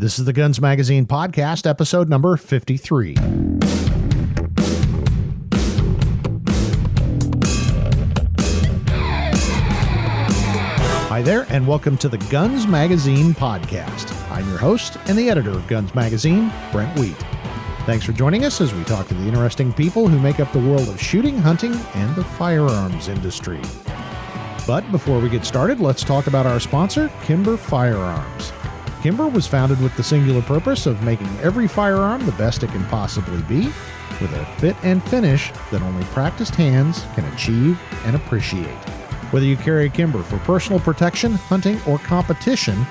This is the Guns Magazine podcast, episode number 53. Hi there, and welcome to the Guns Magazine podcast. I'm your host and the editor of Guns Magazine, Brent Wheat. Thanks for joining us as we talk to the interesting people who make up the world of shooting, hunting, and the firearms industry. But before we get started, let's talk about our sponsor, Kimber Firearms. Kimber was founded with the singular purpose of making every firearm the best it can possibly be, with a fit and finish that only practiced hands can achieve and appreciate. Whether you carry a Kimber for personal protection, hunting, or competition,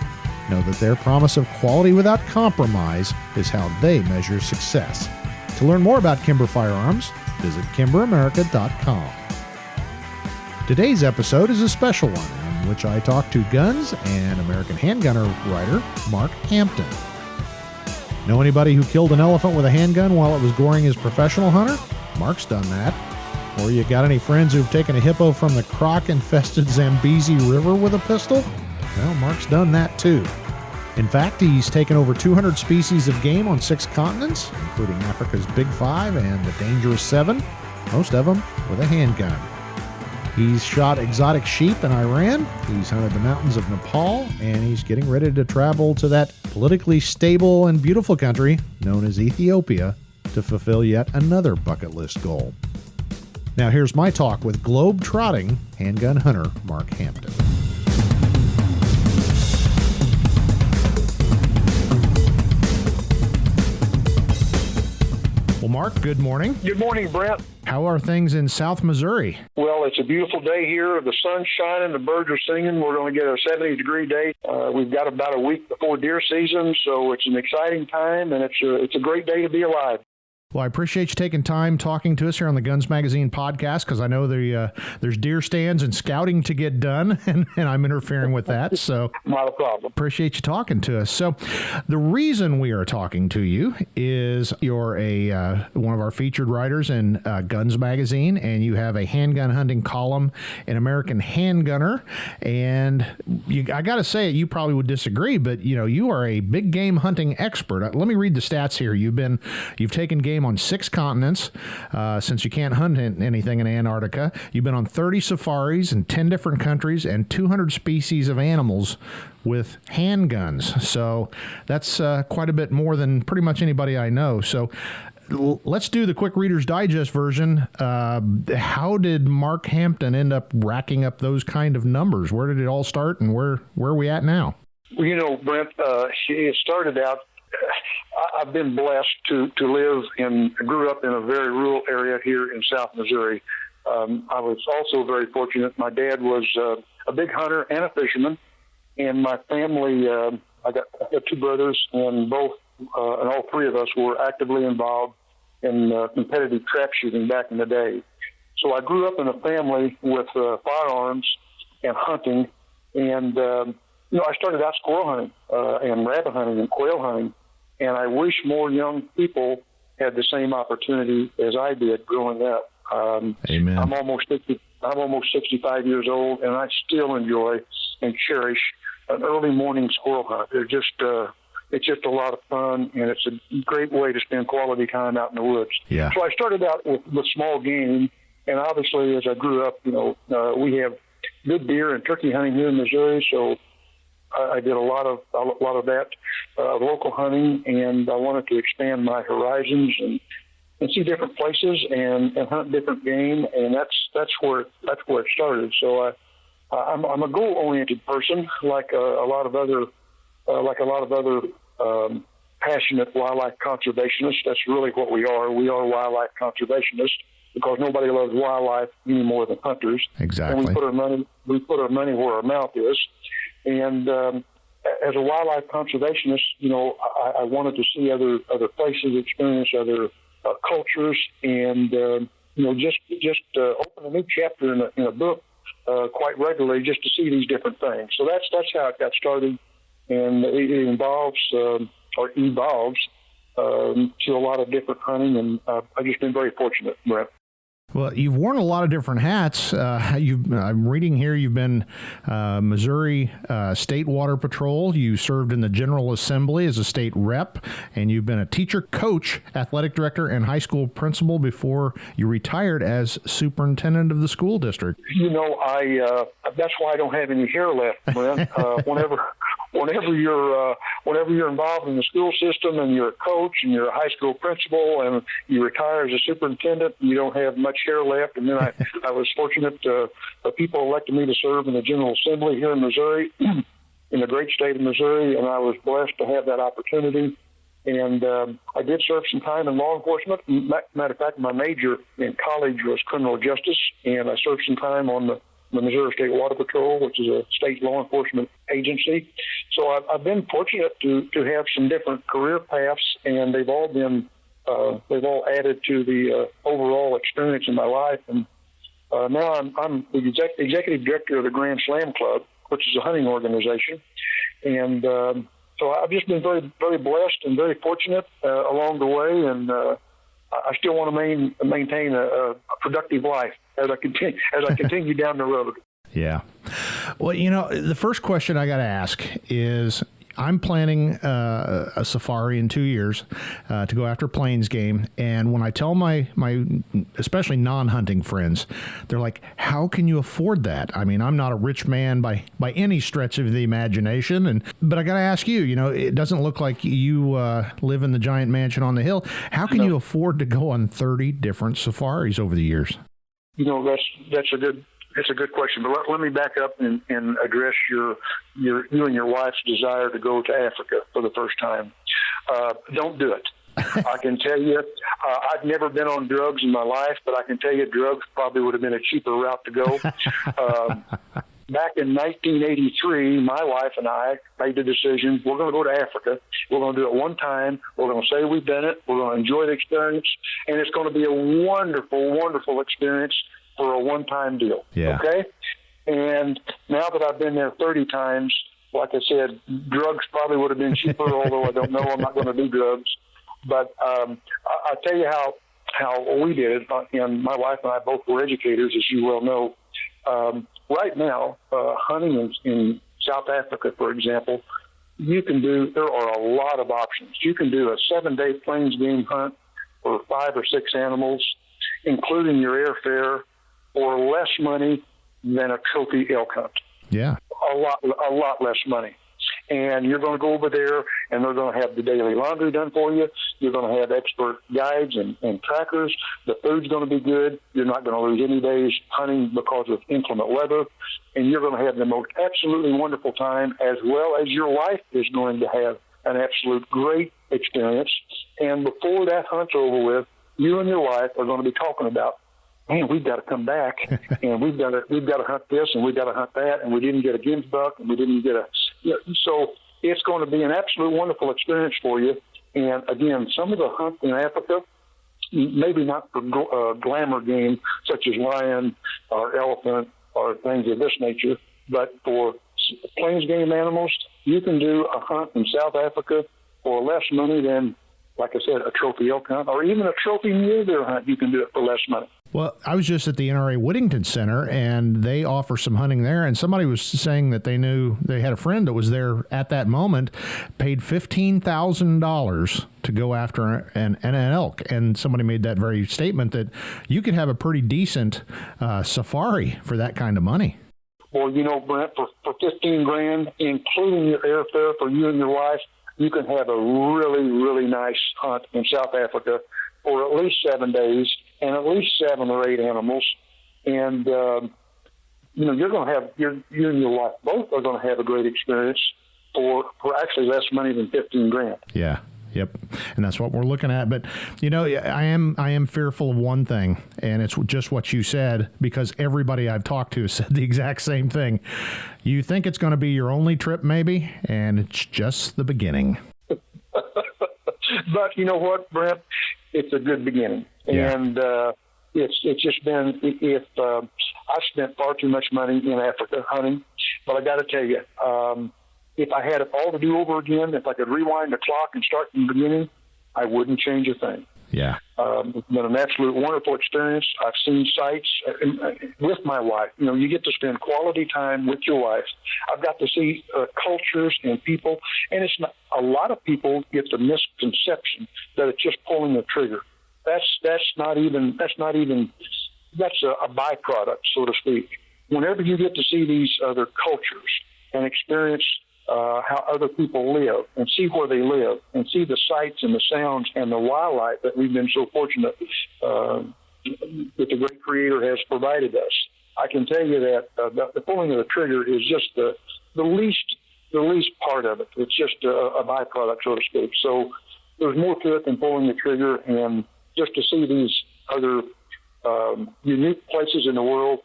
know that their promise of quality without compromise is how they measure success. To learn more about Kimber Firearms, visit kimberamerica.com. Today's episode is a special one, in which I talk to Guns and American Handgunner writer Mark Hampton. Know anybody who killed an elephant with a handgun while it was goring his professional hunter? Mark's done that. Or you got any friends who've taken a hippo from the croc-infested Zambezi River with a pistol? Well, Mark's done that too. In fact, he's taken over 200 species of game on 6 continents, including Africa's Big Five and the Dangerous Seven, most of them with a handgun. He's shot exotic sheep in Iran, he's hunted the mountains of Nepal, and he's getting ready to travel to that politically stable and beautiful country known as Ethiopia to fulfill yet another bucket list goal. Now here's my talk with globe-trotting handgun hunter Mark Hampton. Well, Mark, good morning. Good morning, Brent. How are things in South Missouri? Well, it's a beautiful day here. The sun's shining, the birds are singing. We're going to get a 70-degree day. We've got about a week before deer season, so it's an exciting time, and it's a great day to be alive. Well, I appreciate you taking time talking to us here on the Guns Magazine podcast, because I know there's deer stands and scouting to get done, and I'm interfering with that. So not a problem. Appreciate you talking to us. So the reason we are talking to you is you're one of our featured writers in Guns Magazine, and you have a handgun hunting column in American Handgunner. And I got to say, you probably would disagree, but you are a big game hunting expert. Let me read the stats here. You've taken game on 6 continents, since you can't hunt anything in Antarctica. You've been on 30 safaris in 10 different countries and 200 species of animals with handguns. So that's quite a bit more than pretty much anybody I know. So let's do the quick Reader's Digest version. How did Mark Hampton end up racking up those kind of numbers? Where did it all start, and where are we at now? Well, Brent, it started out, I've been blessed to live grew up in a very rural area here in South Missouri. I was also very fortunate. My dad was a big hunter and a fisherman, and my family, I got 2 brothers, and all 3 of us were actively involved in competitive trap shooting back in the day. So I grew up in a family with firearms and hunting, and I started out squirrel hunting and rabbit hunting and quail hunting. And I wish more young people had the same opportunity as I did growing up. Amen. I'm almost 65 years old, and I still enjoy and cherish an early morning squirrel hunt. It's just a lot of fun, and it's a great way to spend quality time out in the woods. Yeah. So I started out with small game, and obviously as I grew up, we have good deer and turkey hunting here in Missouri, so I did a lot of that local hunting, and I wanted to expand my horizons and see different places and hunt different game, and that's where it started. So I'm a goal-oriented person, like a lot of other passionate wildlife conservationists. That's really what we are. We are wildlife conservationists, because nobody loves wildlife any more than hunters. Exactly. And we put our money where our mouth is. And as a wildlife conservationist, I wanted to see other places, experience other cultures, and just open a new chapter in a book quite regularly, just to see these different things. So that's how it got started, and it involves or evolves to a lot of different hunting, and I've just been very fortunate, Brent. Well, you've worn a lot of different hats. I'm reading here you've been Missouri State Water Patrol. You served in the General Assembly as a state rep, and you've been a teacher, coach, athletic director, and high school principal before you retired as superintendent of the school district. That's why I don't have any hair left, Brent. Whenever you're involved in the school system and you're a coach and you're a high school principal and you retire as a superintendent, you don't have much hair left. And then I was fortunate people elected me to serve in the General Assembly here in Missouri, in the great state of Missouri, and I was blessed to have that opportunity. And I did serve some time in law enforcement. Matter of fact, my major in college was criminal justice, and I served some time on the Missouri State Water Patrol, which is a state law enforcement agency. So I've been fortunate to have some different career paths, and they've all added to the overall experience in my life. And now I'm the executive director of the Grand Slam Club, which is a hunting organization. And so I've just been very, very blessed and very fortunate along the way, and I still want to maintain a productive life as I continue down the road. Yeah. Well, the first question I got to ask is, I'm planning a safari in 2 years to go after plains game, and when I tell my especially non-hunting friends, they're like, "How can you afford that?" I mean, I'm not a rich man by any stretch of the imagination, but I got to ask you. It doesn't look like you live in the giant mansion on the hill. How can you afford to go on 30 different safaris over the years? That's a good question, but let me back up and address you and your wife's desire to go to Africa for the first time. Don't do it. I can tell you, I've never been on drugs in my life, but I can tell you drugs probably would have been a cheaper route to go. Back in 1983, my wife and I made the decision, we're going to go to Africa. We're going to do it one time. We're going to say we've done it. We're going to enjoy the experience, and it's going to be a wonderful, wonderful experience for a one-time deal. Yeah. Okay? And now that I've been there 30 times, like I said, drugs probably would have been cheaper, although I don't know. I'm not going to do drugs. But I'll tell you how we did it. And my wife and I both were educators, as you well know. Right now, hunting in South Africa, for example, there are a lot of options. You can do a 7-day plains game hunt for 5 or 6 animals, including your airfare, for less money than a trophy elk hunt. Yeah. A lot less money. And you're going to go over there, and they're going to have the daily laundry done for you. You're going to have expert guides and trackers. The food's going to be good. You're not going to lose any days hunting because of inclement weather. And you're going to have the most absolutely wonderful time, as well as your wife is going to have an absolute great experience. And before that hunt's over with, you and your wife are going to be talking about, man, we've got to come back, and we've got to hunt this, and we've got to hunt that, and we didn't get a gims buck, and we didn't get so it's going to be an absolute wonderful experience for you. And again, some of the hunts in Africa, maybe not for glamour game such as lion or elephant or things of this nature, but for plains game animals, you can do a hunt in South Africa for less money than, like I said, a trophy elk hunt, or even a trophy mule deer hunt. You can do it for less money. Well, I was just at the NRA Whittington Center, and they offer some hunting there, and somebody was saying that they knew they had a friend that was there at that moment, paid $15,000 to go after an elk, and somebody made that very statement that you could have a pretty decent safari for that kind of money. Well, Brent, for $15,000, including your airfare for you and your wife, you can have a really, really nice hunt in South Africa for at least 7 days and at least 7 or 8 animals. And, you're going to have, you and your wife both are going to have a great experience for actually less money than $15,000. Yeah. Yep. And that's what we're looking at. But, I am fearful of one thing, and it's just what you said, because everybody I've talked to said the exact same thing. You think it's going to be your only trip, maybe, and it's just the beginning. But you know what, Brent? It's a good beginning. Yeah. And it's just been, I've spent far too much money in Africa hunting, but I got to tell you, if I had it all to do over again, if I could rewind the clock and start from the beginning, I wouldn't change a thing. Yeah. It's been an absolute wonderful experience. I've seen sights with my wife. You know, you get to spend quality time with your wife. I've got to see cultures and people, and it's not, a lot of people get the misconception that it's just pulling the trigger. That's a byproduct, so to speak. Whenever you get to see these other cultures and experience how other people live and see where they live and see the sights and the sounds and the wildlife that we've been so fortunate that the great Creator has provided us, I can tell you that the pulling of the trigger is just the least part of it. It's just a byproduct, so to speak. So there's more to it than pulling the trigger, and just to see these other unique places in the world.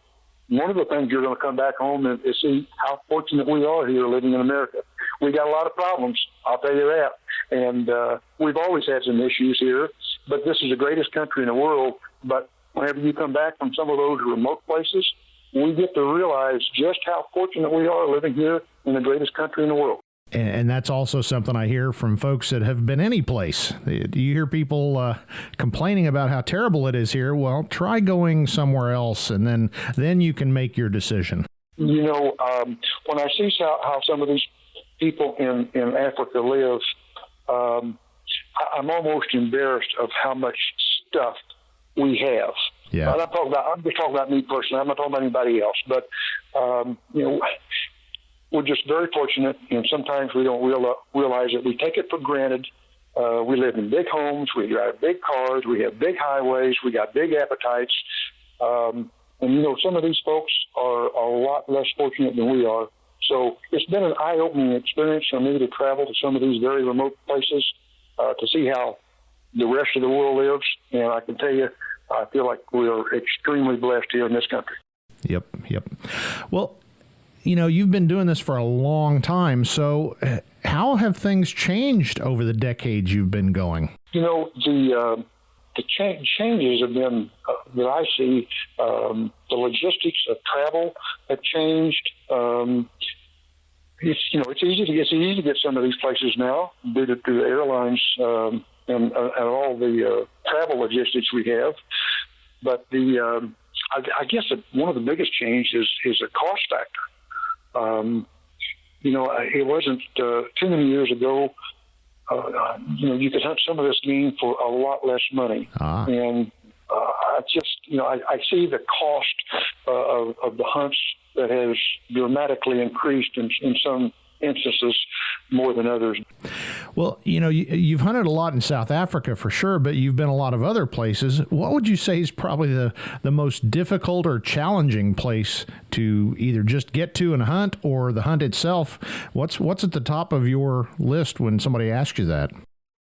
One of the things you're going to come back home and see how fortunate we are here living in America. We got a lot of problems, I'll tell you that. And we've always had some issues here, but this is the greatest country in the world. But whenever you come back from some of those remote places, we get to realize just how fortunate we are living here in the greatest country in the world. And that's also something I hear from folks that have been any place. Do you hear people complaining about how terrible it is here? Well, try going somewhere else, and then you can make your decision. You know, when I see how some of these people in Africa live, I'm almost embarrassed of how much stuff we have. Yeah. I'm just talking about me personally. I'm not talking about anybody else. But, you know, we're just very fortunate, and sometimes we don't realize it. We take it for granted. We live in big homes. We drive big cars. We have big highways. We got big appetites. And, you know, some of these folks are a lot less fortunate than we are. So it's been an eye-opening experience for me to travel to some of these very remote places to see how the rest of the world lives. And I can tell you, I feel like we are extremely blessed here in this country. Yep. Well, you know, you've been doing this for a long time, so how have things changed over the decades you've been going? You know, the changes have been, that I see, the logistics of travel have changed. It's easy to get some of these places now due to the airlines and all the travel logistics we have. But I guess one of the biggest changes is the cost factor. It wasn't too many years ago. You could hunt some of this game for a lot less money, and I see the cost of the hunts that has dramatically increased in some instances more than others. Well, you know, you've hunted a lot in South Africa for sure, but you've been a lot of other places. What would you say is probably the most difficult or challenging place to either just get to and hunt, or the hunt itself? What's at the top of your list when somebody asks you that?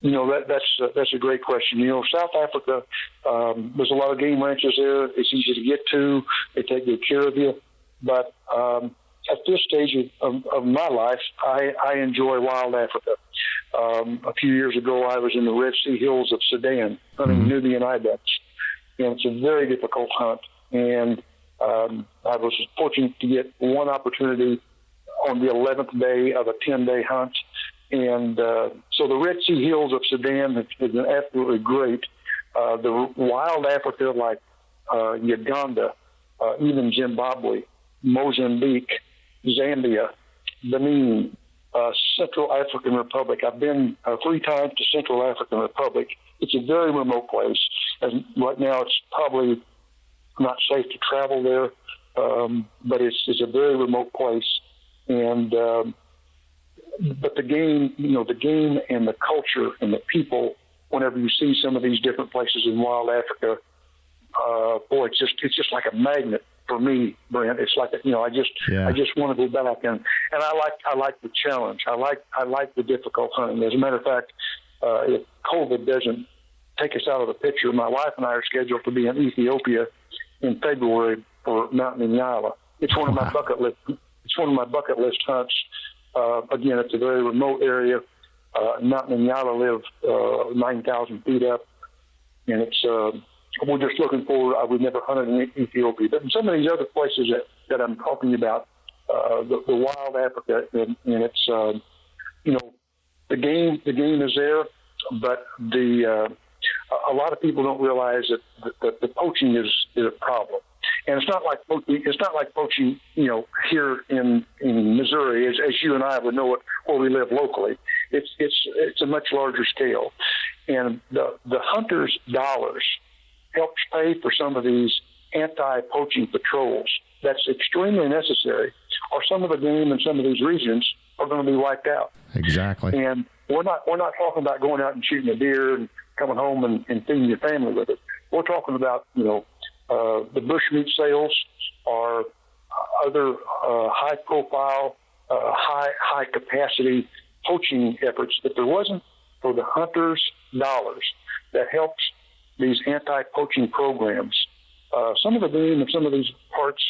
You know, that's a great question. You know, South Africa, there's a lot of game ranches there. It's easy to get to. They take good care of you. But at this stage of my life, I enjoy wild Africa. A few years ago, I was in the Red Sea Hills of Sudan hunting Nubian ibex, and it's a very difficult hunt. And I was fortunate to get one opportunity on the 11th day of a 10-day hunt. And so the Red Sea Hills of Sudan has been absolutely great. The wild Africa, like Uganda, even Zimbabwe, Mozambique, Zambia, Benin, Central African Republic. I've been 3 times to Central African Republic. It's a very remote place, and right now it's probably not safe to travel there, but it's a very remote place. And but the game and the culture and the people, whenever you see some of these different places in wild Africa, it's just like a magnet for me, Brent. It's like I just want to go back, and I like the challenge. I like the difficult hunting. As a matter of fact, if COVID doesn't take us out of the picture, my wife and I are scheduled to be in Ethiopia in February for Mountain Inyala. It's one of my bucket list. It's one of my bucket list hunts. Again, it's a very remote area. Mountain Inyala live 9,000 feet up, and it's. We're just looking forward. We've never hunted in Ethiopia, but in some of these other places that I'm talking about, the wild Africa, and it's the game is there, but the a lot of people don't realize that the poaching is a problem. And it's not like poaching, here in Missouri, as you and I would know it where we live locally. It's a much larger scale. And the hunters' dollars helps pay for some of these anti-poaching patrols. That's extremely necessary, or some of the game in some of these regions are going to be wiped out. Exactly. And we're not talking about going out and shooting a deer and coming home and feeding your family with it. We're talking about, the bushmeat sales or other high-profile, high-capacity poaching efforts. If there wasn't for the hunters' dollars that helps these anti-poaching programs, some of the game in some of these parts,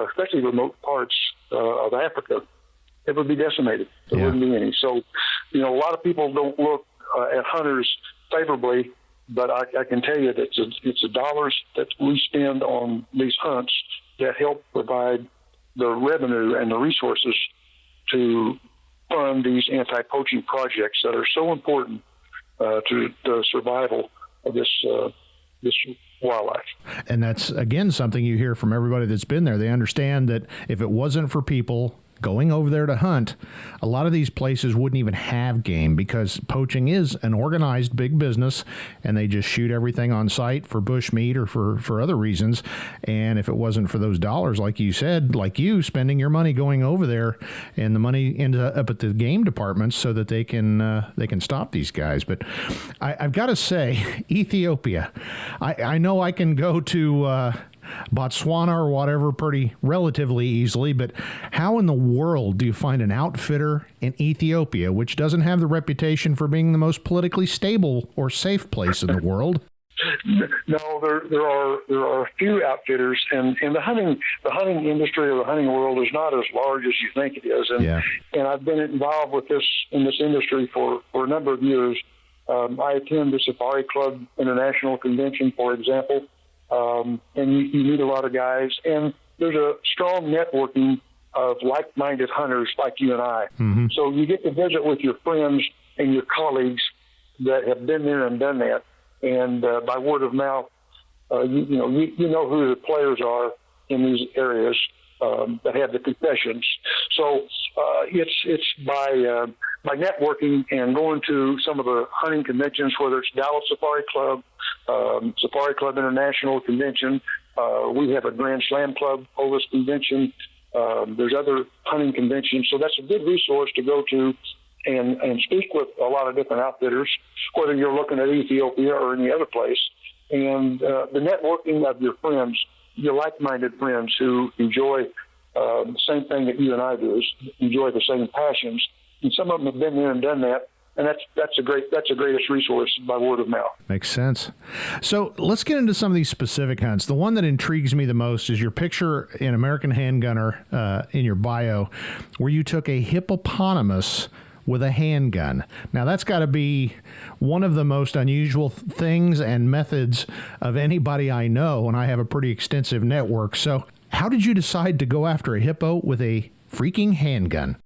especially remote parts of Africa, it would be decimated. There wouldn't be any. So, a lot of people don't look at hunters favorably, but I can tell you that it's the dollars that we spend on these hunts that help provide the revenue and the resources to fund these anti-poaching projects that are so important to the survival of this wildlife. And that's, again, something you hear from everybody that's been there. They understand that if it wasn't for people going over there to hunt, a lot of these places wouldn't even have game, because poaching is an organized big business and they just shoot everything on site for bush meat or for other reasons. And if it wasn't for those dollars, like you said, like you spending your money going over there, and the money ends up at the game departments so that they can stop these guys. But I've got to say, Ethiopia, I know I can go to Botswana or whatever pretty relatively easily, but how in the world do you find an outfitter in Ethiopia, which doesn't have the reputation for being the most politically stable or safe place in the world? No, there are a few outfitters, and the hunting industry or the hunting world is not as large as you think it is. And I've been involved with this industry for a number of years. I attend the Safari Club International Convention, for example. And you meet a lot of guys, and there's a strong networking of like-minded hunters like you and I. Mm-hmm. So you get to visit with your friends and your colleagues that have been there and done that, and by word of mouth, you know who the players are in these areas that have the concessions. So it's by networking and going to some of the hunting conventions, whether it's Dallas Safari Club, Safari Club International Convention. We have a Grand Slam Club Ovis Convention. There's other hunting conventions. So that's a good resource to go to and speak with a lot of different outfitters, whether you're looking at Ethiopia or any other place. And the networking of your friends, your like-minded friends who enjoy the same thing that you and I do, enjoy the same passions. And some of them have been there and done that. And that's the greatest resource by word of mouth. Makes sense. So let's get into some of these specific hunts. The one that intrigues me the most is your picture in American Handgunner in your bio, where you took a hippopotamus with a handgun. Now, that's got to be one of the most unusual things and methods of anybody I know, and I have a pretty extensive network. So how did you decide to go after a hippo with a freaking handgun?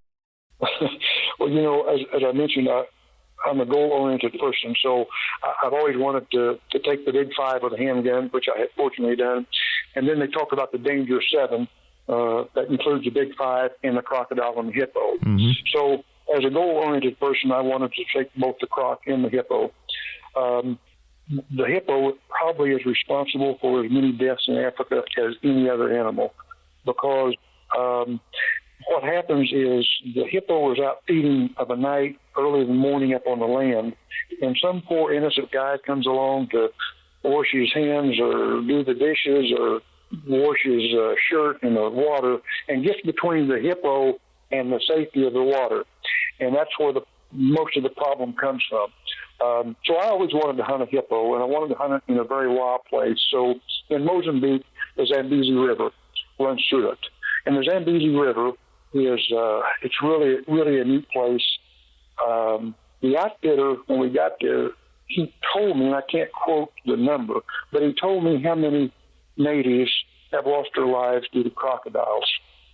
Well, as I mentioned, I'm a goal-oriented person, so I've always wanted to take the Big Five with a handgun, which I had fortunately done. And then they talk about the Danger 7, that includes the Big Five and the crocodile and the hippo. Mm-hmm. So as a goal-oriented person, I wanted to take both the croc and the hippo. The hippo probably is responsible for as many deaths in Africa as any other animal, because what happens is the hippo is out feeding of a night, early in the morning up on the land, and some poor innocent guy comes along to wash his hands or do the dishes or wash his shirt in the water and gets between the hippo and the safety of the water. And that's where most of the problem comes from. So I always wanted to hunt a hippo, and I wanted to hunt it in a very wild place. So in Mozambique, the Zambezi River runs through it. And the Zambezi River is it's really a neat place. The outfitter, when we got there, he told me, and I can't quote the number, but he told me how many natives have lost their lives due to crocodiles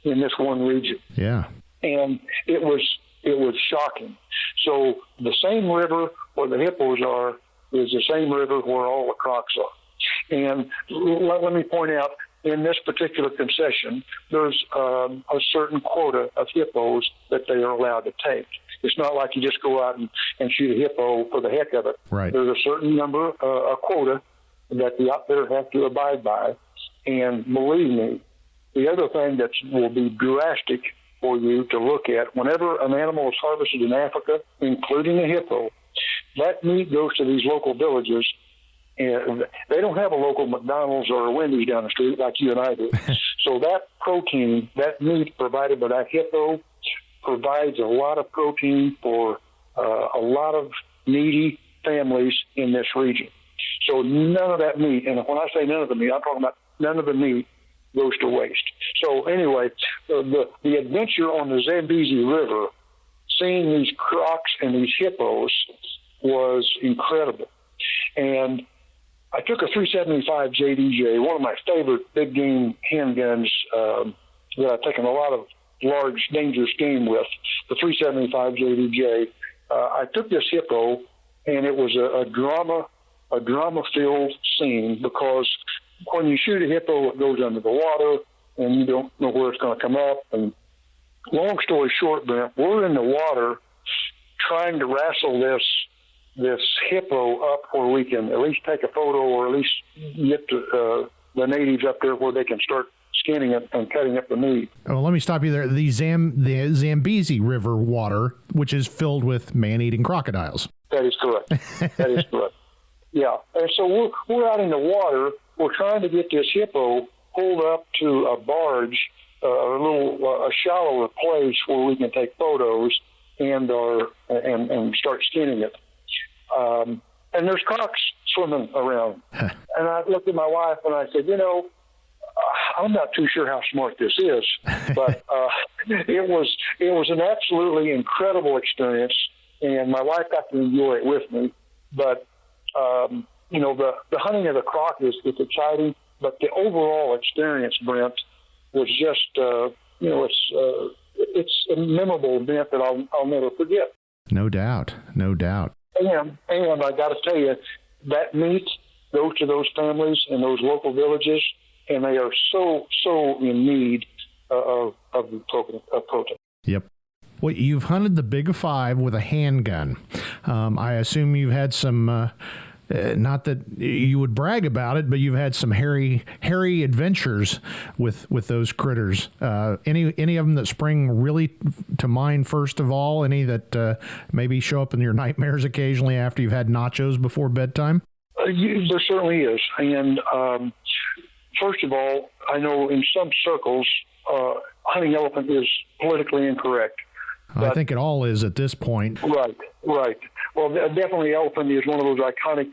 in this one region. Yeah. And it was shocking. So the same river where the hippos are is the same river where all the crocs are. And let me point out, in this particular concession, there's a certain quota of hippos that they are allowed to take. It's not like you just go out and shoot a hippo for the heck of it. Right. There's a certain number, a quota, that the outfitter has to abide by. And believe me, the other thing that will be drastic for you to look at, whenever an animal is harvested in Africa, including a hippo, that meat goes to these local villages. And they don't have a local McDonald's or a Wendy's down the street like you and I do. So that protein, that meat provided by that hippo, provides a lot of protein for a lot of needy families in this region. So none of that meat, and when I say none of the meat, I'm talking about none of the meat goes to waste. So anyway, the adventure on the Zambezi River, seeing these crocs and these hippos was incredible. And I took a 375 JDJ, one of my favorite big game handguns that I've taken a lot of large, dangerous game with, the 375 JDJ. I took this hippo, and it was a drama-filled scene, because when you shoot a hippo, it goes under the water, and you don't know where it's going to come up. And long story short, Brent, we're in the water trying to wrestle this hippo up where we can at least take a photo, or at least get to, the natives up there where they can start skinning it and cutting up the meat. Oh, let me stop you there. The Zambezi River water, which is filled with man-eating crocodiles. That is correct. That is correct. Yeah. And so we're out in the water. We're trying to get this hippo pulled up to a barge, a shallower place where we can take photos and start skinning it. And there's crocs swimming around. And I looked at my wife and I said, I'm not too sure how smart this is, but it was an absolutely incredible experience, and my wife got to enjoy it with me. But the hunting of the croc is exciting, but the overall experience, Brent, was just it's a memorable event that I'll never forget. No doubt. And I got to tell you, that meat goes to those families in those local villages, and they are so in need of protein. Yep. Well, you've hunted the Big Five with a handgun. I assume you've had some, not that you would brag about it, but you've had some hairy adventures with those critters. Any of them that spring really to mind first of all? Any that maybe show up in your nightmares occasionally after you've had nachos before bedtime? There certainly is. And first of all, I know in some circles, hunting elephant is politically incorrect. I think it all is at this point. Right. Well, definitely elephant is one of those iconic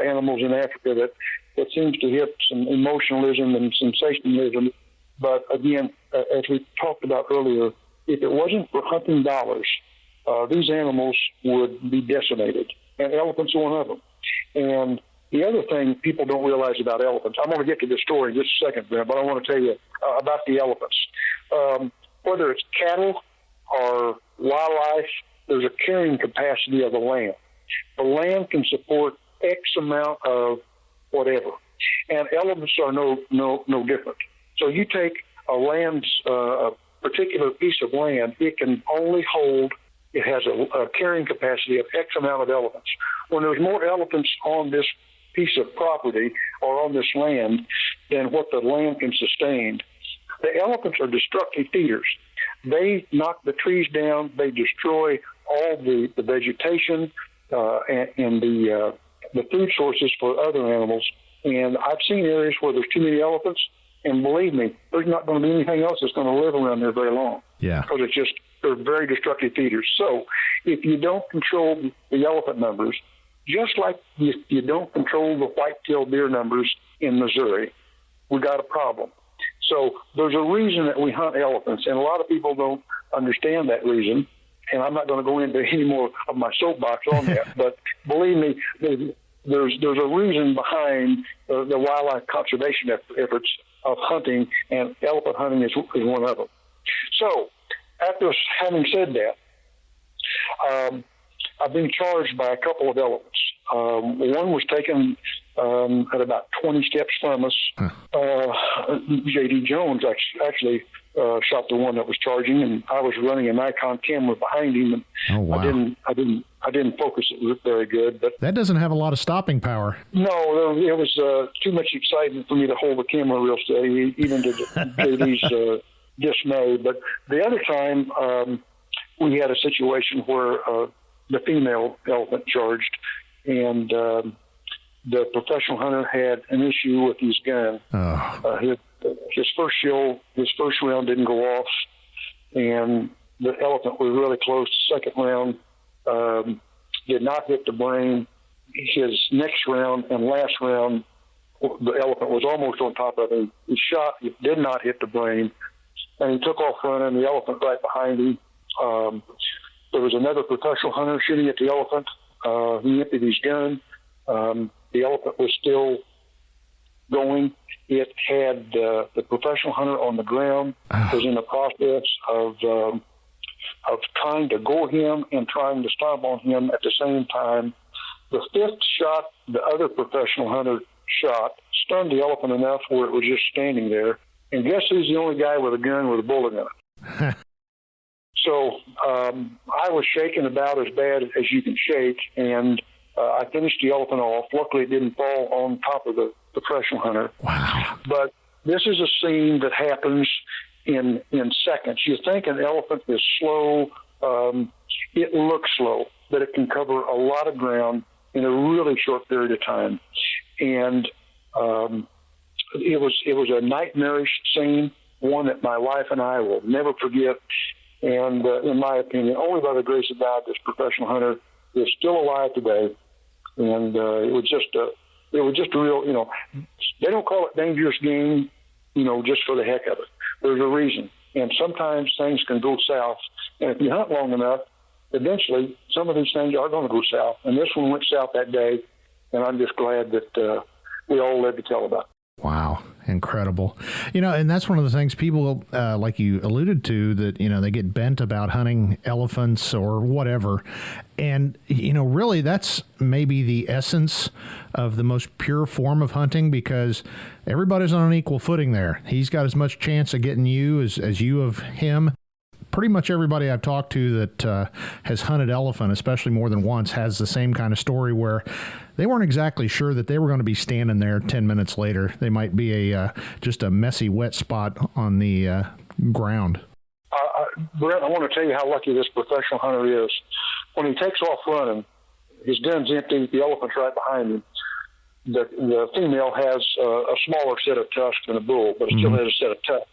animals in Africa that seems to hit some emotionalism and sensationalism. But again, as we talked about earlier, if it wasn't for hunting dollars, these animals would be decimated. And elephants are one of them. And the other thing people don't realize about elephants, I'm going to get to this story in just a second, but I want to tell you about the elephants. Whether it's cattle or wildlife, there's a carrying capacity of the land. The land can support X amount of whatever, and elephants are no different. So you take a particular piece of land, it can only hold. It has a carrying capacity of X amount of elephants. When there's more elephants on this piece of property or on this land than what the land can sustain, the elephants are destructive feeders. They knock the trees down. They destroy all the vegetation and the food sources for other animals. And I've seen areas where there's too many elephants, and believe me, there's not going to be anything else that's going to live around there very long. Yeah. Because they're very destructive feeders. So if you don't control the elephant numbers, just like you don't control the white-tailed deer numbers in Missouri, we got a problem. So there's a reason that we hunt elephants, and a lot of people don't understand that reason. And I'm not going to go into any more of my soapbox on that. But believe me, there's a reason behind the wildlife conservation efforts of hunting, and elephant hunting is one of them. So after having said that, I've been charged by a couple of elephants. One was taken at about 20 steps from us. J.D. Jones actually shot the one that was charging, and I was running a Nikon camera behind him. And oh, wow. I didn't focus it very good. But that doesn't have a lot of stopping power. No, it was too much excitement for me to hold the camera real steady, even to J.D.'s dismay. But the other time, we had a situation where the female elephant charged, and the professional hunter had an issue with his gun. Oh. His first round didn't go off, and the elephant was really close. Second round did not hit the brain. His next round and last round, the elephant was almost on top of him. He shot, it did not hit the brain, and he took off running, the elephant right behind him. There was another professional hunter shooting at the elephant. He emptied his gun. The elephant was still going. It had the professional hunter on the ground, was in the process of trying to gore him and trying to stomp on him at the same time. The fifth shot, the other professional hunter shot, stunned the elephant enough where it was just standing there. And guess who's the only guy with a gun with a bullet in it? So I was shaken about as bad as you can shake, and I finished the elephant off. Luckily, it didn't fall on top of the professional hunter. Wow. But this is a scene that happens in seconds. You think an elephant is slow. It looks slow, but it can cover a lot of ground in a really short period of time. And it was a nightmarish scene, one that my wife and I will never forget. And in my opinion, only by the grace of God, this professional hunter is still alive today. And it was just a real, they don't call it dangerous game, just for the heck of it. There's a reason. And sometimes things can go south. And if you hunt long enough, eventually some of these things are going to go south. And this one went south that day. And I'm just glad that we all lived to tell about it. Wow. Incredible. And that's one of the things people, like you alluded to, that, they get bent about hunting elephants or whatever. And, really that's maybe the essence of the most pure form of hunting, because everybody's on an equal footing there. He's got as much chance of getting you as you of him. Pretty much everybody I've talked to that has hunted elephant, especially more than once, has the same kind of story where they weren't exactly sure that they were going to be standing there 10 minutes later. They might be just a messy, wet spot on the ground. Brent, I want to tell you how lucky this professional hunter is. When he takes off running, his gun's empty, the elephant's right behind him. The female has a smaller set of tusks than a bull, but it still has a set of tusks.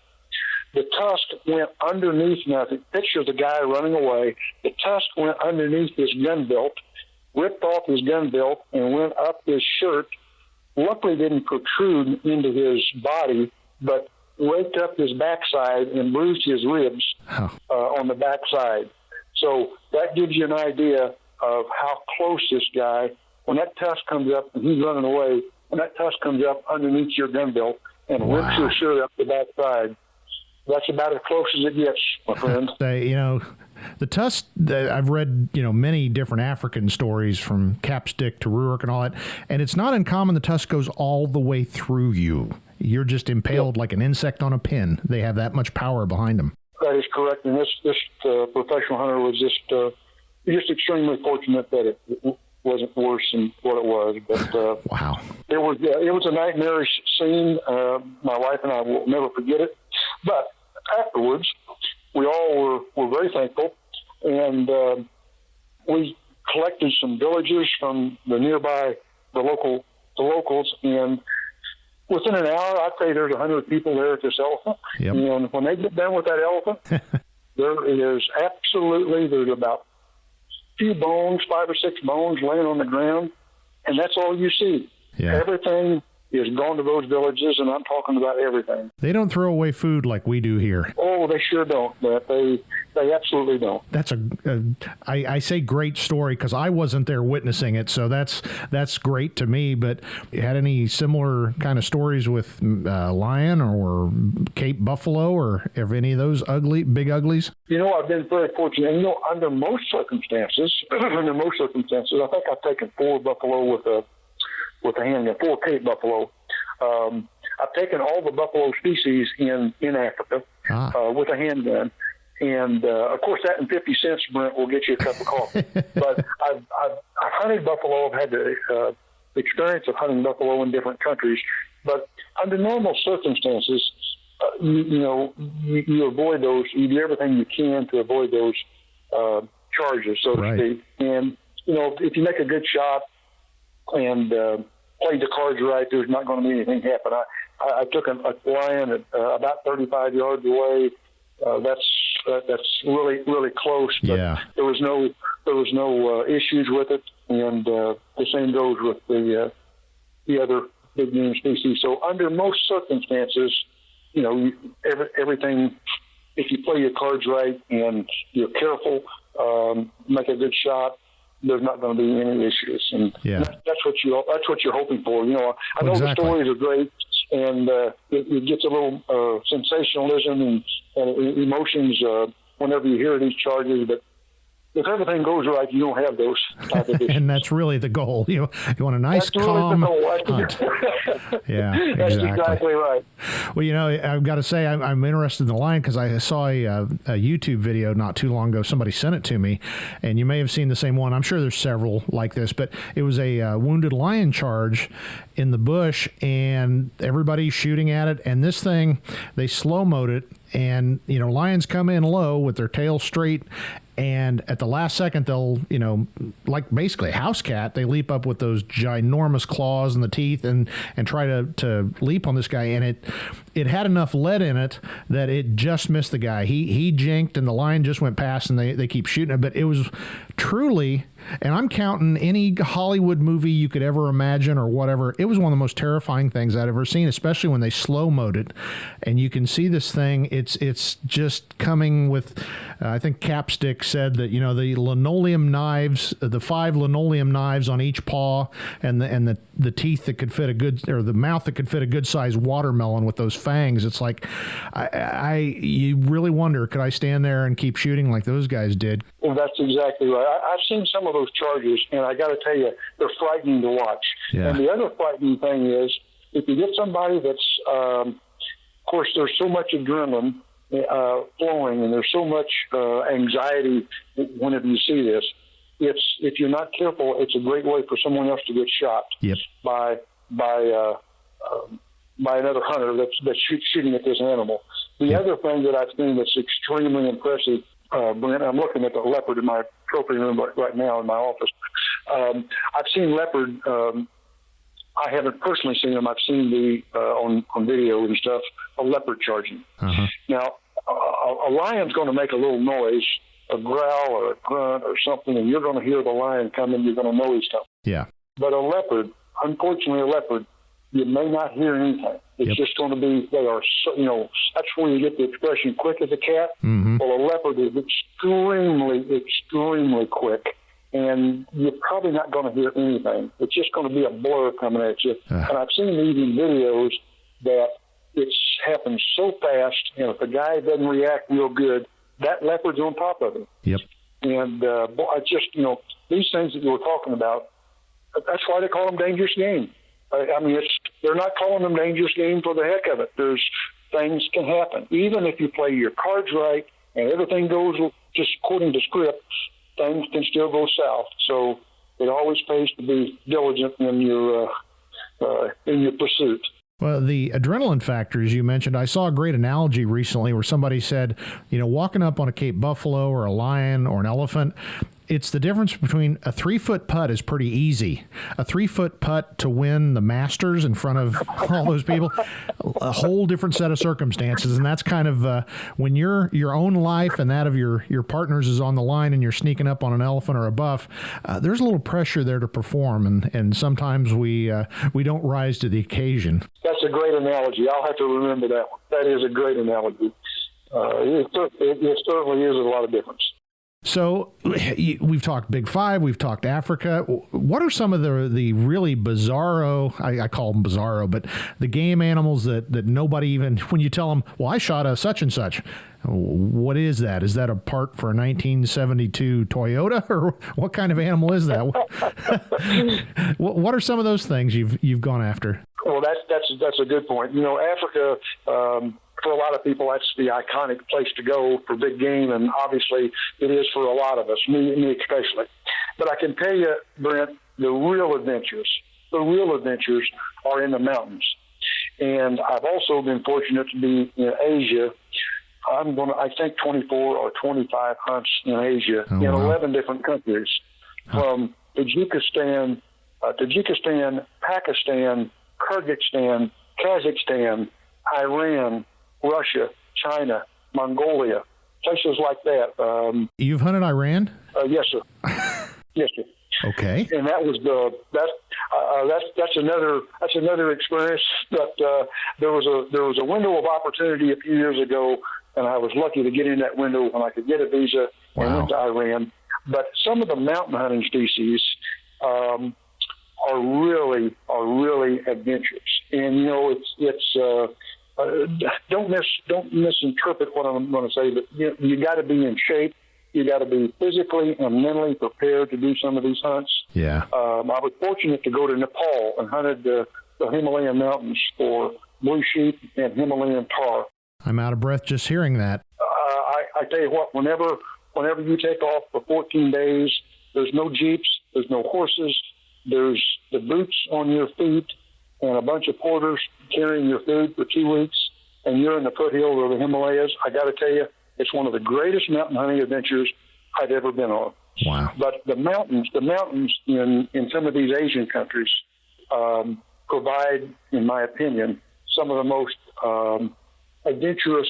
The tusk went underneath, now picture the guy running away. The tusk went underneath his gun belt, ripped off his gun belt, and went up his shirt. Luckily didn't protrude into his body, but raked up his backside and bruised his ribs on the backside. So that gives you an idea of how close this guy, when that tusk comes up and he's running away, when that tusk comes up underneath your gun belt and rips your shirt up the backside, that's about as close as it gets, my friend. The tusk, I've read, many different African stories from Capstick to Ruark and all that, and it's not uncommon the tusk goes all the way through you. You're just impaled like an insect on a pin. They have that much power behind them. That is correct, and this professional hunter was just extremely fortunate that it wasn't worse than what it was. But wow, it was a nightmarish scene. My wife and I will never forget it. But afterwards, we all were very thankful, and we collected some villagers from the locals, and within an hour, I'd say there's 100 people there at this elephant. Yep. And when they get done with that elephant, there's about few bones, 5 or 6 bones laying on the ground, and that's all you see. Yeah. Everything is gone to those villages, and I'm talking about everything. They don't throw away food like we do here. Oh, they sure don't. But they absolutely don't. That's I say great story because I wasn't there witnessing it, so that's great to me. But you had any similar kind of stories with lion or Cape buffalo or any of those big uglies? I've been very fortunate. And, under most circumstances, I think I've taken 4 buffalo with a handgun, 4 Cape buffalo. I've taken all the buffalo species in Africa with a handgun. And, of course, that and 50 cents, Brent, will get you a cup of coffee. But I've hunted buffalo. I've had the experience of hunting buffalo in different countries. But under normal circumstances, you avoid those. You do everything you can to avoid those charges, so to speak. And, if you make a good shot and play the cards right, there's not going to be anything happen. I took a lion at about 35 yards away. That's really, really close. But there was no issues with it, and the same goes with the other big game species. So under most circumstances, everything. If you play your cards right and you're careful, make a good shot, there's not going to be any issues, and that's what you're hoping for. I know the stories are great, and it gets a little sensationalism and emotions whenever you hear these charges, but if everything goes right, you don't have those type of issues. And that's really the goal. You want a nice, calm hunt. Yeah, that's exactly right. Well, I've got to say, I'm interested in the lion because I saw a YouTube video not too long ago. Somebody sent it to me, and you may have seen the same one. I'm sure there's several like this, but it was a wounded lion charge in the bush, and everybody's shooting at it. And this thing, they slow-moed it, and lions come in low with their tail straight. And at the last second, they'll, like basically a house cat, they leap up with those ginormous claws and the teeth and try to leap on this guy. And it had enough lead in it that it just missed the guy. He jinked and the lion just went past, and they keep shooting it. But it was truly, and I'm counting any Hollywood movie you could ever imagine or whatever, it was one of the most terrifying things I'd ever seen, especially when they slow-moed it. And you can see this thing, it's just coming with, I think Capstick said that, the linoleum knives, the 5 linoleum knives on each paw, and the teeth that could fit the mouth that could fit a good-sized watermelon with those fangs. It's like, you really wonder, could I stand there and keep shooting like those guys did? Well, that's exactly right. I've seen some of those charges, and I got to tell you, they're frightening to watch. Yeah. And the other frightening thing is, if you get somebody that's, of course, there's so much adrenaline flowing, and there's so much anxiety whenever you see this. If you're not careful, it's a great way for someone else to get shot by another hunter that's shooting at this animal. The other thing that I've seen that's extremely impressive, Brent, I'm looking at the leopard in my trophy room right now in my office. I've seen leopard. I haven't personally seen them. I've seen on video and stuff, a leopard charging. Uh-huh. Now, a lion's going to make a little noise, a growl or a grunt or something, and you're going to hear the lion coming. You're going to know he's coming. Yeah. But a leopard, unfortunately, you may not hear anything. It's just going to be, they are, that's where you get the expression quick as a cat. Mm-hmm. Well, a leopard is extremely, extremely quick, and you're probably not going to hear anything. It's just going to be a blur coming at you. And I've seen even videos that it's happened so fast, and if the guy doesn't react real good, that leopard's on top of him. Yep. And I just, these things that you were talking about, that's why they call them dangerous game. I mean, they're not calling them dangerous game for the heck of it. Things can happen. Even if you play your cards right and everything goes just according to script, things can still go south. So it always pays to be diligent in your pursuit. Well, the adrenaline factors you mentioned, I saw a great analogy recently where somebody said, walking up on a Cape buffalo or a lion or an elephant, It's the difference between a 3-foot putt is pretty easy. A 3-foot putt to win the Masters in front of all those people, a whole different set of circumstances. And that's kind of when your own life and that of your partners is on the line and you're sneaking up on an elephant or a buff, there's a little pressure there to perform. And sometimes we don't rise to the occasion. That's a great analogy. I'll have to remember that one. That is a great analogy. It certainly is a lot of difference. So we've talked Big Five, we've talked Africa. What are some of the really bizarro, I call them bizarro, but the game animals that nobody even, when you tell them, well, I shot a such and such, what is that? Is that a part for a 1972 Toyota, or what kind of animal is that? What are some of those things you've gone after? Well, that's a good point. You know, Africa, for a lot of people, that's the iconic place to go for big game, and obviously it is for a lot of us, me especially. But I can tell you, Brent, the real adventures are in the mountains. And I've also been fortunate to be in Asia. I think 24 or 25 hunts in Asia in 11 different countries, from Tajikistan, Pakistan, Kyrgyzstan, Kazakhstan, Iran, Russia, China, Mongolia, places like that. You've hunted Iran? Yes, sir. Yes, sir. Okay. And that was that's another experience. But there was a window of opportunity a few years ago, and I was lucky to get in that window when I could get a visa and went to Iran. But some of the mountain hunting species are really adventurous, and you know it's. Don't misinterpret what I'm going to say, but you got to be in shape. You got to be physically and mentally prepared to do some of these hunts. Yeah. I was fortunate to go to Nepal and hunted the Himalayan mountains for blue sheep and Himalayan tar. I'm out of breath just hearing that. I tell you what, whenever you take off for 14 days, there's no jeeps, there's no horses, there's the boots on your feet, and a bunch of porters carrying your food for 2 weeks, and you're in the foothills of the Himalayas. I got to tell you, it's one of the greatest mountain hunting adventures I've ever been on. Wow. But the mountains in some of these Asian countries provide, in my opinion, some of the most adventurous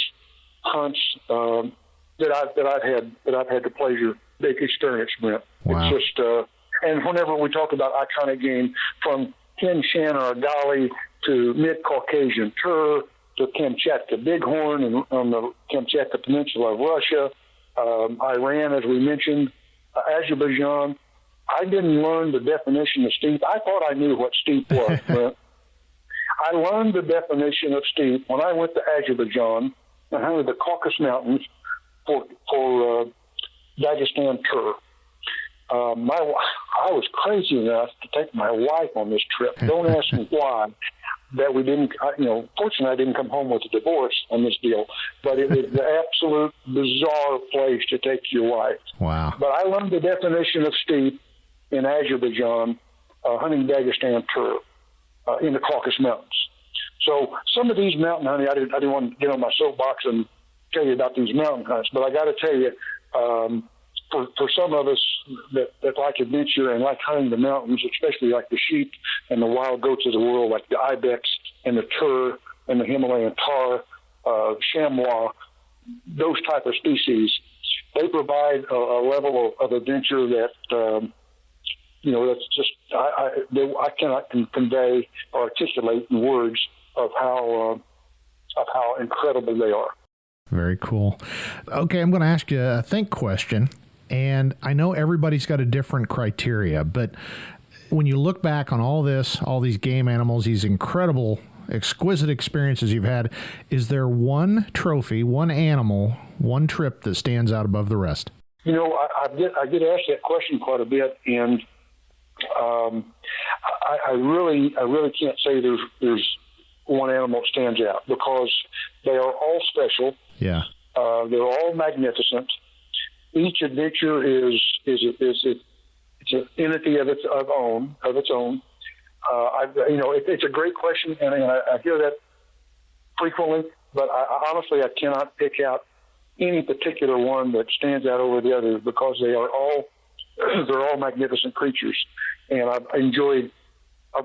hunts that I've had the pleasure to experience, Brent. Wow. It's just and whenever we talk about iconic game, from Tin Shan or Gali to mid-Caucasian Tur to Kamchatka Bighorn and on the Kamchatka Peninsula of Russia, Iran, as we mentioned, Azerbaijan. I didn't learn the definition of steep. I thought I knew what steep was, but I learned the definition of steep when I went to Azerbaijan and hunted the Caucasus Mountains for Dagestan Tur. I was crazy enough to take my wife on this trip. Don't ask me why. That we didn't, fortunately I didn't come home with a divorce on this deal, but it was the absolute bizarre place to take your wife. Wow. But I learned the definition of steep in Azerbaijan, hunting Dagestan Tur in the Caucasus Mountains. So some of these mountain hunting, I didn't want to get on my soapbox and tell you about these mountain hunts, but I got to tell you, for some of us that like adventure and like hunting the mountains, especially like the sheep and the wild goats of the world, like the ibex and the tur and the Himalayan tar, chamois, those type of species, they provide a level of adventure that that's just I cannot convey or articulate in words of how incredible they are. Very cool. Okay, I'm going to ask you a think question. And I know everybody's got a different criteria, but when you look back on all these game animals, these incredible, exquisite experiences you've had, is there one trophy, one animal, one trip that stands out above the rest? You know, I get asked that question quite a bit, and I really can't say there's one animal that stands out, because they are all special. Yeah. They're all magnificent. Each adventure is it's an entity of its own. It's a great question, and I hear that frequently. But honestly, I cannot pick out any particular one that stands out over the others, because they are all they're all magnificent creatures, and I've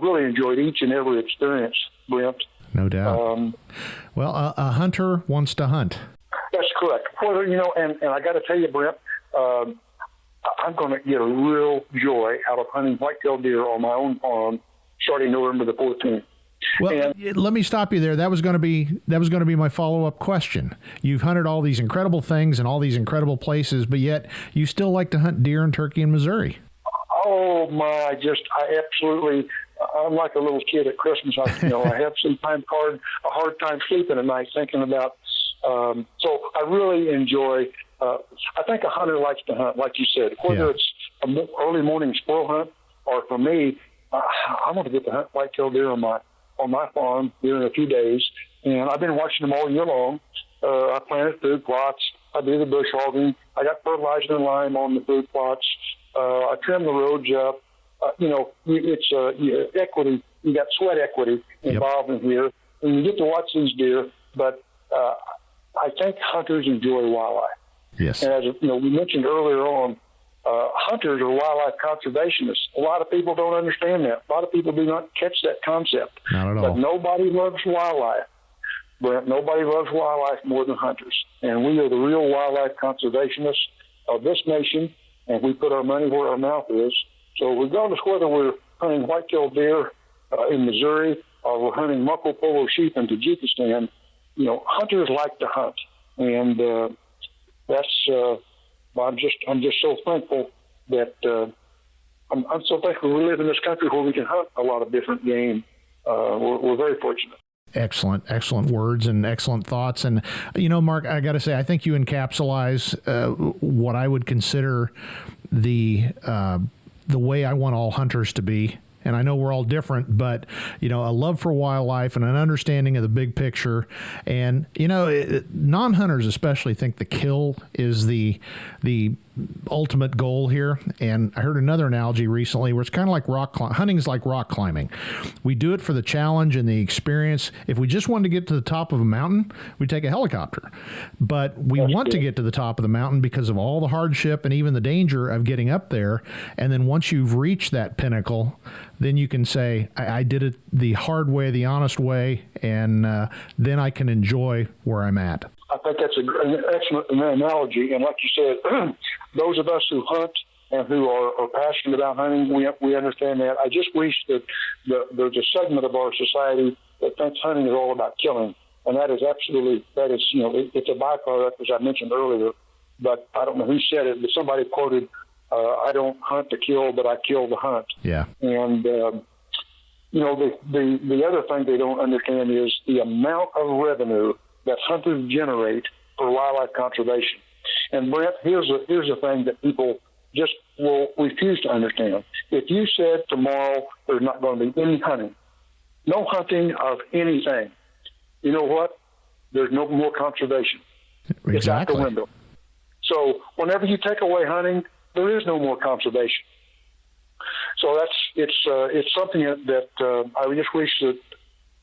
really enjoyed each and every experience, Brent. No doubt. Well, a hunter wants to hunt. That's correct. Whether, and I got to tell you, Brent, I'm going to get a real joy out of hunting white-tailed deer on my own farm starting November the 14th. Well, let me stop you there. That was going to be my follow-up question. You've hunted all these incredible things in all these incredible places, but yet you still like to hunt deer and turkey in Missouri. Oh my! I'm like a little kid at Christmas. I have sometimes a hard time sleeping at night thinking about. So I really enjoy. I think a hunter likes to hunt, like you said, whether it's an early morning squirrel hunt or for me, I want to get to hunt white-tailed deer on my farm here in a few days, and I've been watching them all year long. I planted food plots. I do the bush hogging. I got fertilizer and lime on the food plots. I trim the roads up. It's equity. You got sweat equity involved in here, and you get to watch these deer. But I think hunters enjoy wildlife. Yes. And as we mentioned earlier on, hunters are wildlife conservationists. A lot of people don't understand that. A lot of people do not catch that concept. Not at all. But nobody loves wildlife. Brent, nobody loves wildlife more than hunters. And we are the real wildlife conservationists of this nation, and we put our money where our mouth is. So regardless whether we're hunting white-tailed deer in Missouri or we're hunting Marco Polo sheep in Tajikistan, hunters like to hunt. And I'm just so thankful that I'm so thankful we live in this country where we can hunt a lot of different game. We're very fortunate. Excellent words and excellent thoughts. And, Mark, I got to say, I think you encapsulize what I would consider the way I want all hunters to be. And I know we're all different, but, a love for wildlife and an understanding of the big picture. And, non-hunters especially think the kill is the ultimate goal here. And I heard another analogy recently where it's kind of like hunting's like rock climbing. We do it for the challenge and the experience. If we just wanted to get to the top of a mountain, we take a helicopter. But we want to get to the top of the mountain because of all the hardship and even the danger of getting up there. And then once you've reached that pinnacle, then you can say, I did it the hard way, the honest way, and then I can enjoy where I'm at. I think that's an excellent analogy. And like you said, those of us who hunt and who are passionate about hunting, we understand that. I just wish that there's a segment of our society that thinks hunting is all about killing. And it's a byproduct, as I mentioned earlier. But I don't know who said it, but somebody quoted, I don't hunt to kill, but I kill to hunt. Yeah. And, the other thing they don't understand is the amount of revenue that hunters generate for wildlife conservation. And Brent, here's the thing that people just will refuse to understand. If you said tomorrow there's not going to be any hunting, no hunting of anything, you know what? There's no more conservation. Exactly. It's out the window. So whenever you take away hunting, there is no more conservation. So it's something that I just wish that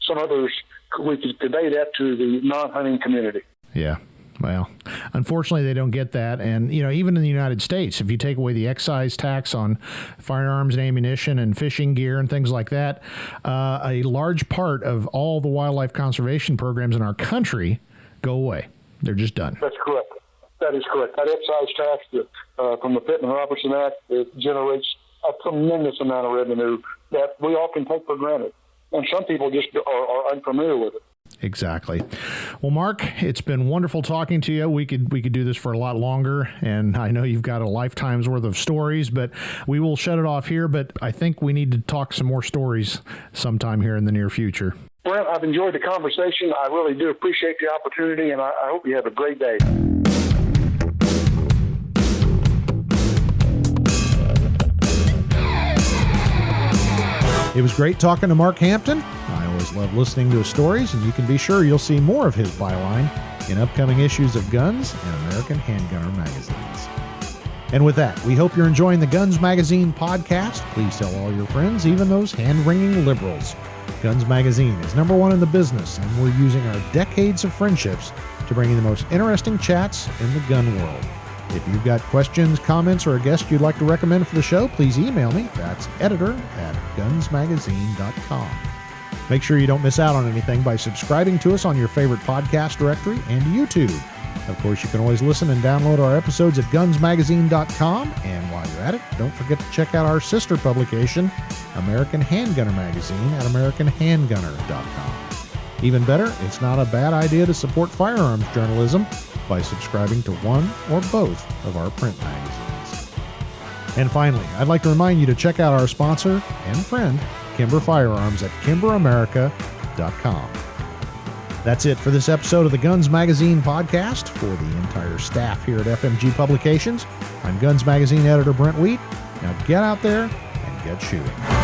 some others, we could convey that to the non-hunting community. Yeah. Well, unfortunately, they don't get that. And, even in the United States, if you take away the excise tax on firearms and ammunition and fishing gear and things like that, a large part of all the wildlife conservation programs in our country go away. They're just done. That's correct. That is correct. That excise tax from the Pittman-Robertson Act, it generates a tremendous amount of revenue that we often take for granted. And some people just are unfamiliar with it. Exactly. Well, Mark, it's been wonderful talking to you. We could do this for a lot longer, and I know you've got a lifetime's worth of stories, but we will shut it off here. But I think we need to talk some more stories sometime here in the near future. Brent, I've enjoyed the conversation. I really do appreciate the opportunity, and I hope you have a great day. It was great talking to Mark Hampton. I always love listening to his stories, and you can be sure you'll see more of his byline in upcoming issues of Guns and American Handgunner magazines. And with that, we hope you're enjoying the Guns Magazine podcast. Please tell all your friends, even those hand-wringing liberals. Guns Magazine is #1 in the business, and we're using our decades of friendships to bring you the most interesting chats in the gun world. If you've got questions, comments, or a guest you'd like to recommend for the show, please email me. That's editor@gunsmagazine.com. Make sure you don't miss out on anything by subscribing to us on your favorite podcast directory and YouTube. Of course, you can always listen and download our episodes at gunsmagazine.com. And while you're at it, don't forget to check out our sister publication, American Handgunner magazine, at americanhandgunner.com. Even better, it's not a bad idea to support firearms journalism by subscribing to one or both of our print magazines. And finally, I'd like to remind you to check out our sponsor and friend, Kimber Firearms, at kimberamerica.com. That's it for this episode of the Guns Magazine podcast. For the entire staff here at FMG Publications, I'm Guns Magazine editor Brent Wheat. Now get out there and get shooting.